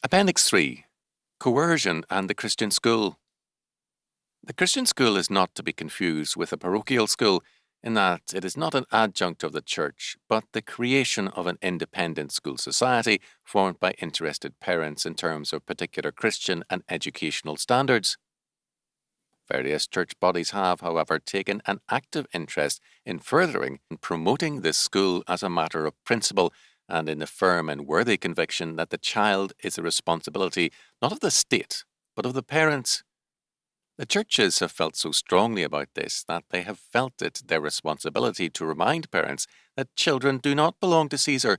Appendix 3. Coercion and the Christian School. The Christian school is not to be confused with a parochial school in that it is not an adjunct of the church, but the creation of an independent school society formed by interested parents in terms of particular Christian and educational standards. Various church bodies have, however, taken an active interest in furthering and promoting this school as a matter of principle and in the firm and worthy conviction that the child is the responsibility not of the state, but of the parents. The churches have felt so strongly about this that they have felt it their responsibility to remind parents that children do not belong to Caesar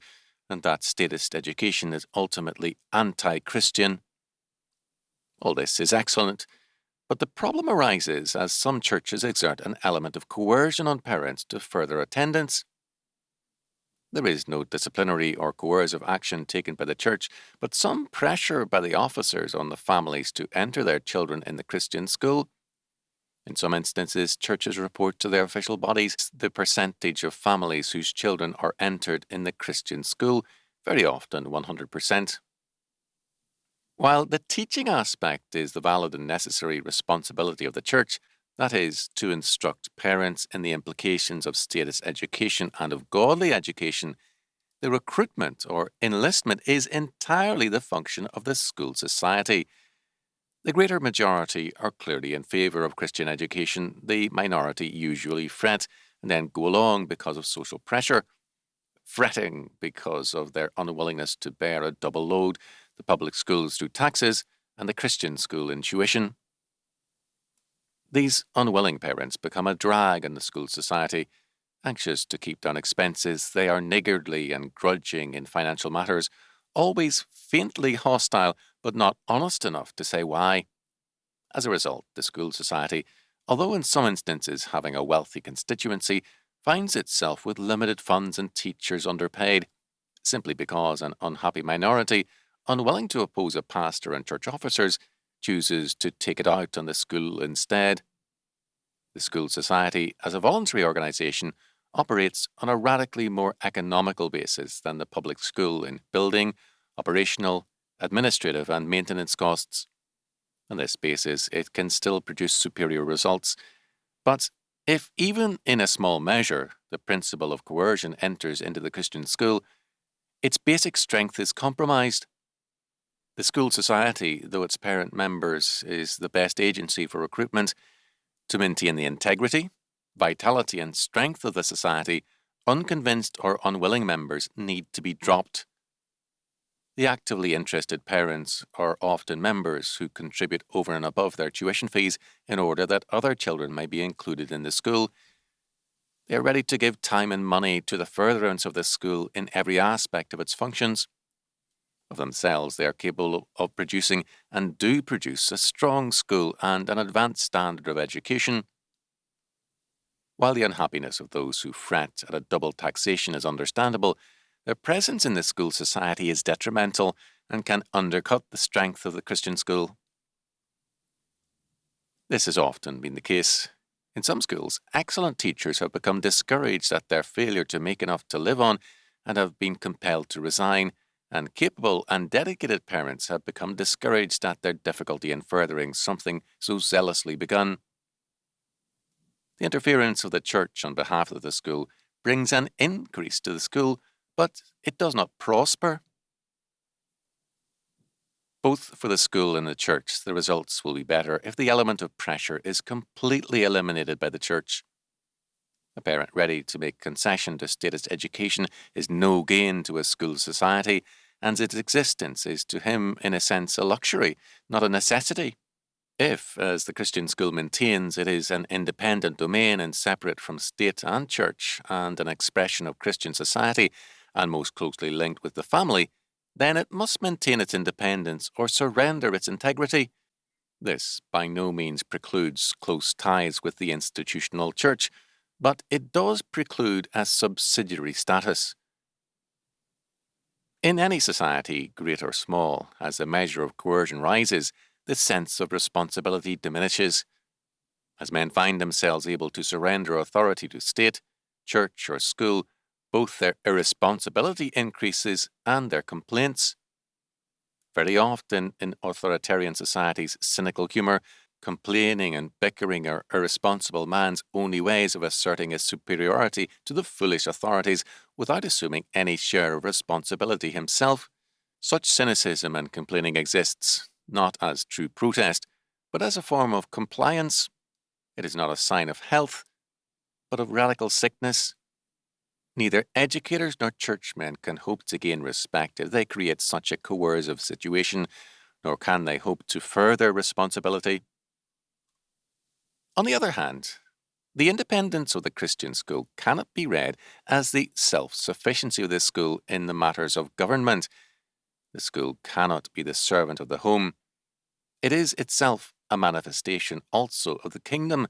and that statist education is ultimately anti-Christian. All this is excellent, but the problem arises as some churches exert an element of coercion on parents to further attendance. There is no disciplinary or coercive action taken by the church, but some pressure by the officers on the families to enter their children in the Christian school. In some instances, churches report to their official bodies the percentage of families whose children are entered in the Christian school, very often 100%. While the teaching aspect is the valid and necessary responsibility of the church, that is, to instruct parents in the implications of status education and of godly education, the recruitment or enlistment is entirely the function of the school society. The greater majority are clearly in favour of Christian education. The minority usually fret and then go along because of social pressure, fretting because of their unwillingness to bear a double load, the public schools through taxes and the Christian school in tuition. These unwilling parents become a drag on the school society. Anxious to keep down expenses, they are niggardly and grudging in financial matters, always faintly hostile but not honest enough to say why. As a result, the school society, although in some instances having a wealthy constituency, finds itself with limited funds and teachers underpaid, simply because an unhappy minority, unwilling to oppose a pastor and church officers, chooses to take it out on the school instead. The school society, as a voluntary organisation, operates on a radically more economical basis than the public school in building, operational, administrative and maintenance costs. On this basis, it can still produce superior results. But if even in a small measure the principle of coercion enters into the Christian school, its basic strength is compromised. The school society, though its parent members, is the best agency for recruitment. To maintain the integrity, vitality and strength of the society, unconvinced or unwilling members need to be dropped. The actively interested parents are often members who contribute over and above their tuition fees in order that other children may be included in the school. They are ready to give time and money to the furtherance of the school in every aspect of its functions. Of themselves, they are capable of producing and do produce a strong school and an advanced standard of education. While the unhappiness of those who fret at a double taxation is understandable, their presence in the school society is detrimental and can undercut the strength of the Christian school. This has often been the case. In some schools, excellent teachers have become discouraged at their failure to make enough to live on and have been compelled to resign, and capable and dedicated parents have become discouraged at their difficulty in furthering something so zealously begun. The interference of the church on behalf of the school brings an increase to the school, but it does not prosper. Both for the school and the church, the results will be better if the element of pressure is completely eliminated by the church. A parent ready to make concession to statist education is no gain to a school society, and its existence is to him, in a sense, a luxury, not a necessity. If, as the Christian school maintains, it is an independent domain and separate from state and church, and an expression of Christian society, and most closely linked with the family, then it must maintain its independence or surrender its integrity. This by no means precludes close ties with the institutional church, but it does preclude a subsidiary status. In any society, great or small, as the measure of coercion rises, the sense of responsibility diminishes. As men find themselves able to surrender authority to state, church, or school, both their irresponsibility increases and their complaints. Very often in authoritarian societies, cynical humour, complaining and bickering are irresponsible man's only ways of asserting his superiority to the foolish authorities without assuming any share of responsibility himself. Such cynicism and complaining exists not as true protest, but as a form of compliance. It is not a sign of health, but of radical sickness. Neither educators nor churchmen can hope to gain respect if they create such a coercive situation, nor can they hope to further responsibility. On the other hand, the independence of the Christian school cannot be read as the self-sufficiency of this school in the matters of government. The school cannot be the servant of the home. It is itself a manifestation also of the kingdom,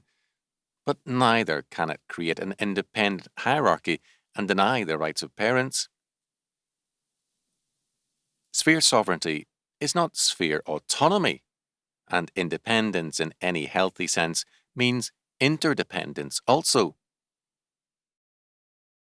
but neither can it create an independent hierarchy and deny the rights of parents. Sphere sovereignty is not sphere autonomy, and independence in any healthy sense means interdependence also.